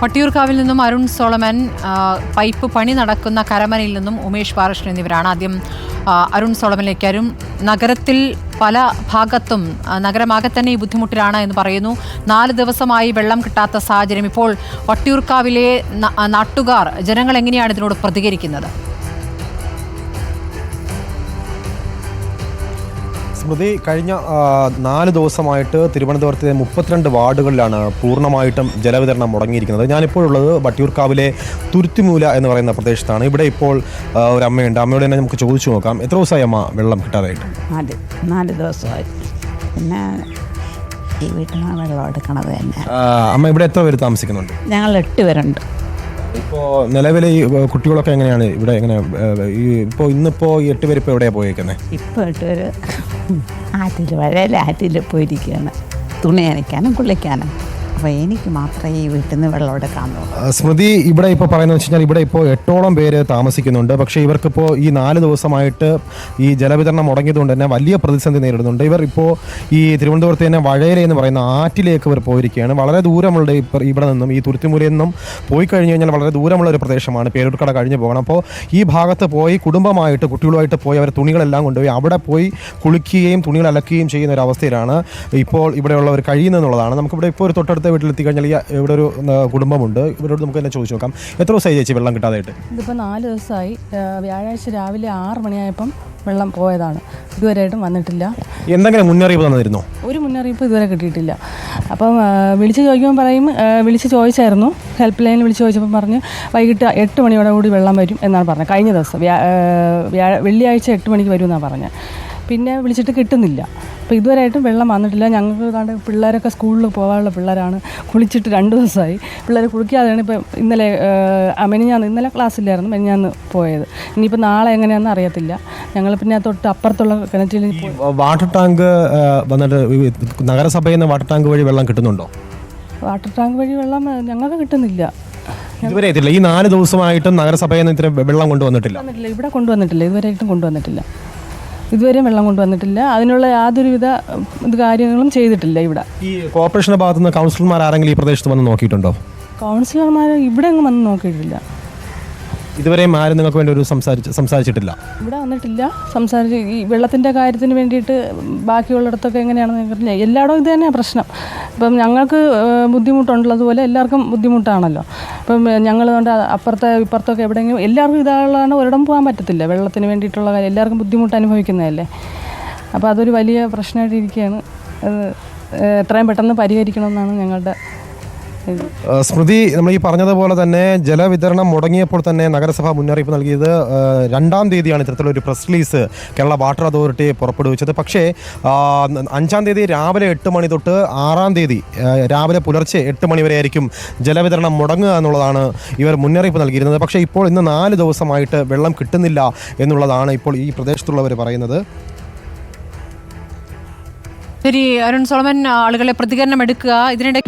വട്ടിയൂർക്കാവിൽ നിന്നും Arun Solomon, pipe പണി നടക്കുന്ന കരമനയിൽ നിന്നും ഉമേഷ് ബാലകൃഷ്ണൻ എന്നിവരാണ്. ആദ്യം അരുൺ സോളമനിലേക്ക്. അരുൺ, നഗരത്തിൽ പല ഭാഗത്തും നഗരമാകെ തന്നെ ഈ ബുദ്ധിമുട്ടിലാണ് എന്ന് പറയുന്നു. 4 ദിവസമായി വെള്ളം കിട്ടാത്ത സാഹചര്യം. ഇപ്പോൾ വട്ടിയൂർക്കാവിലെ നാട്ടുകാർ, ജനങ്ങൾ എങ്ങനെയാണ് ഇതിനോട് പ്രതികരിക്കുന്നത്? സ്മൃതി, കഴിഞ്ഞ 4 ദിവസമായിട്ട് തിരുവനന്തപുരത്തെ 32 വാർഡുകളിലാണ് പൂർണ്ണമായിട്ടും ജലവിതരണം മുടങ്ങിയിരിക്കുന്നത്. ഞാനിപ്പോഴുള്ളത് വട്ടിയൂർക്കാവിലെ തുരുത്തിമൂല എന്ന് പറയുന്ന പ്രദേശത്താണ്. ഇവിടെ ഇപ്പോൾ ഒരു അമ്മയുണ്ട്. അമ്മയോട് തന്നെ നമുക്ക് ചോദിച്ചു നോക്കാം. എത്ര ദിവസമായി അമ്മ വെള്ളം കിട്ടാതായിട്ട്? 4 ദിവസമായി. പിന്നെ ഈ വീട്ടിൽ നിന്ന് വെള്ളം എടുക്കണത് തന്നെ. അമ്മ, ഇവിടെ എത്ര പേര് താമസിക്കുന്നുണ്ട്? ഞങ്ങൾ 8 പേരുണ്ട്. ഇപ്പോൾ നിലവിലെ ഈ കുട്ടികളൊക്കെ എങ്ങനെയാണ് ഇവിടെ? ഇന്നിപ്പോൾ ഈ 8 പേര് ഇപ്പോൾ എവിടെയാണ് പോയേക്കുന്നത്? ഇപ്പോൾ 8 പേര് ആറ്റിൽ പോയിരിക്കുകയാണ്, തുണി നനയ്ക്കാനും കുളിക്കാനും. അപ്പോൾ എനിക്ക് മാത്രമേ ഈ വീട്ടിൽ നിന്ന് വെള്ളം എടുക്കാമോ. സ്മൃതി, ഇവിടെ ഇപ്പോൾ പറയുന്നത് വെച്ച് കഴിഞ്ഞാൽ ഇവിടെ ഇപ്പോൾ 8ഓളം പേര് താമസിക്കുന്നുണ്ട്. പക്ഷേ ഇവർക്കിപ്പോൾ ഈ 4 ദിവസമായിട്ട് ഈ ജലവിതരണം മുടങ്ങിയതുകൊണ്ട് തന്നെ വലിയ പ്രതിസന്ധി നേരിടുന്നുണ്ട്. ഇവർ ഇപ്പോൾ ഈ തിരുവനന്തപുരത്ത് തന്നെ വഴയല എന്ന് പറയുന്ന ആറ്റിലേക്ക് ഇവർ പോയിരിക്കുകയാണ്. വളരെ ദൂരമുള്ള ഇവിടെ നിന്നും, ഈ തുരുത്തിമൂലയിൽ നിന്നും പോയി കഴിഞ്ഞ് കഴിഞ്ഞാൽ വളരെ ദൂരമുള്ള ഒരു പ്രദേശമാണ്. പേരൂർക്കട കഴിഞ്ഞ് പോകണം. അപ്പോൾ ഈ ഭാഗത്ത് പോയി കുടുംബമായിട്ട്, കുട്ടികളുമായിട്ട് പോയി അവർ തുണികളെല്ലാം കൊണ്ടുപോയി അവിടെ പോയി കുളിക്കുകയും തുണികൾ അലക്കുകയും ചെയ്യുന്ന ഒരു അവസ്ഥയിലാണ് ഇപ്പോൾ ഇവിടെയുള്ളവർ കഴിയുന്നതെന്നുള്ളതാണ്. നമുക്കിവിടെ ഇപ്പോൾ ഒരു തൊട്ടടുത്ത വീട്ടിലെത്തി കഴിഞ്ഞാൽ ഇവിടെ ഒരു കുടുംബമുണ്ട്. ഇവരോട് നമുക്ക് തന്നെ ചോദിച്ചു നോക്കാം. എത്ര ദിവസമായി ചേച്ചി വെള്ളം കിട്ടാതായിട്ട്? ഇതിപ്പോൾ 4 ദിവസമായി. വ്യാഴാഴ്ച രാവിലെ 6 മണിയായപ്പം വെള്ളം പോയതാണ്. ഇതുവരെയായിട്ടും വന്നിട്ടില്ല. എന്തെങ്കിലും മുന്നറിയിപ്പ് തന്നിരുന്നോ? ഒരു മുന്നറിയിപ്പ് ഇതുവരെ കിട്ടിയിട്ടില്ല. അപ്പം വിളിച്ച് ചോദിക്കുമ്പോൾ പറയും, വിളിച്ച് ചോദിച്ചായിരുന്നു, ഹെൽപ്പ് ലൈനിൽ വിളിച്ച് ചോദിച്ചപ്പോൾ പറഞ്ഞ് വൈകിട്ട് 8 മണിയോടെ കൂടി വെള്ളം വരും എന്നാണ് പറഞ്ഞത്. കഴിഞ്ഞ ദിവസം വെള്ളിയാഴ്ച 8 മണിക്ക് വരും എന്നാണ് പറഞ്ഞത്. പിന്നെ വിളിച്ചിട്ട് കിട്ടുന്നില്ല. അപ്പോൾ ഇതുവരെയായിട്ടും വെള്ളം വന്നിട്ടില്ല. ഞങ്ങൾക്ക് കണ്ട് പിള്ളേരൊക്കെ സ്കൂളിൽ പോകാനുള്ള പിള്ളേരാണ്. കുളിച്ചിട്ട് 2 ദിവസമായി. പിള്ളേർ കുളിക്കാതെയാണ് ഇപ്പോൾ ഇന്നലെ ക്ലാസ്സിലായിരുന്നു, മെനിഞ്ഞാന്ന് പോയത്. ഇനിയിപ്പോൾ നാളെ എങ്ങനെയാണെന്ന് അറിയത്തില്ല. ഞങ്ങൾ പിന്നെ തൊട്ട് അപ്പുറത്തുള്ള കിണറ്റിൽ പോയി. വാട്ടർ ടാങ്ക് വന്നിട്ട് നഗരസഭയിൽ നിന്ന് വാട്ടർ ടാങ്ക് വഴി വെള്ളം കിട്ടുന്നുണ്ടോ? വാട്ടർ ടാങ്ക് വഴി വെള്ളം ഞങ്ങൾക്ക് കിട്ടുന്നില്ല. ഇതുവരെ എത്തില്ല. ഈ 4 ദിവസമായിട്ടും നഗരസഭയിൽ നിന്ന് ഇത്ര വെള്ളം കൊണ്ടുവന്നിട്ടില്ല. ഇവിടെ കൊണ്ടുവന്നിട്ടില്ല. ഇതുവരെയായിട്ടും കൊണ്ടുവന്നിട്ടില്ല. ഇതുവരെയും വെള്ളം കൊണ്ടുവന്നിട്ടില്ല. അതിനുള്ള യാതൊരുവിധ കാര്യങ്ങളും ചെയ്തിട്ടില്ല. ഇവിടെ ഈ കോർപ്പറേഷന്റെ ഭാഗത്തുനിന്ന് കൗൺസിലർമാർ ആരെങ്കിലും ഈ പ്രദേശത്ത് വന്ന് നോക്കിയിട്ടുണ്ടോ? കൗൺസിലർമാർ ഇവിടെ അങ്ങ് വന്ന് നോക്കിയിട്ടില്ല. ഇതുവരെയും ആരും നിങ്ങൾക്ക് വേണ്ടി ഒരു സംസാരിച്ചിട്ടില്ല? ഇവിടെ വന്നിട്ടില്ല. സംസാരിച്ച് ഈ വെള്ളത്തിൻ്റെ കാര്യത്തിന് വേണ്ടിയിട്ട് ബാക്കിയുള്ളിടത്തൊക്കെ എങ്ങനെയാണെന്ന് ഞങ്ങൾക്കറിയില്ല. എല്ലായിടവും ഇത് തന്നെയാണ് പ്രശ്നം. ഇപ്പം ഞങ്ങൾക്ക് ബുദ്ധിമുട്ടുള്ളതുപോലെ എല്ലാവർക്കും ബുദ്ധിമുട്ടാണല്ലോ. ഇപ്പം ഞങ്ങൾ കൊണ്ട് ഇപ്പുറത്തൊക്കെ എവിടെയെങ്കിലും എല്ലാവർക്കും ഇതാളാണ്. ഒരിടം പോകാൻ പറ്റത്തില്ല. വെള്ളത്തിന് വേണ്ടിയിട്ടുള്ള കാര്യം എല്ലാവർക്കും ബുദ്ധിമുട്ട് അനുഭവിക്കുന്നതല്ലേ. അപ്പോൾ അതൊരു വലിയ പ്രശ്നമായിട്ടിരിക്കുകയാണ്. എത്രയും പെട്ടെന്ന് പരിഹരിക്കണമെന്നാണ് ഞങ്ങളുടെ സ്മൃതി. നമ്മൾ ഈ പറഞ്ഞതുപോലെ തന്നെ ജലവിതരണം മുടങ്ങിയപ്പോൾ തന്നെ നഗരസഭ മുന്നറിയിപ്പ് നൽകിയത് 2-ാം തീയതിയാണ് ഇത്തരത്തിലൊരു press release Kerala water authority പുറപ്പെടുവിച്ചത്. പക്ഷേ 5-ാം തീയതി രാവിലെ 8 മണി തൊട്ട് 6-ാം തീയതി രാവിലെ പുലർച്ചെ 8 മണി വരെ ആയിരിക്കും ജലവിതരണം മുടങ്ങുക എന്നുള്ളതാണ് ഇവർ മുന്നറിയിപ്പ് നൽകിയിരുന്നത്. പക്ഷേ ഇപ്പോൾ ഇന്ന് 4 ദിവസമായിട്ട് വെള്ളം കിട്ടുന്നില്ല എന്നുള്ളതാണ് ഇപ്പോൾ ഈ പ്രദേശത്തുള്ളവർ പറയുന്നത്. ശരി അരുൺ സോളമൻ, ആളുകളെ പ്രതികരണം എടുക്കുക. ഇതിനിടെ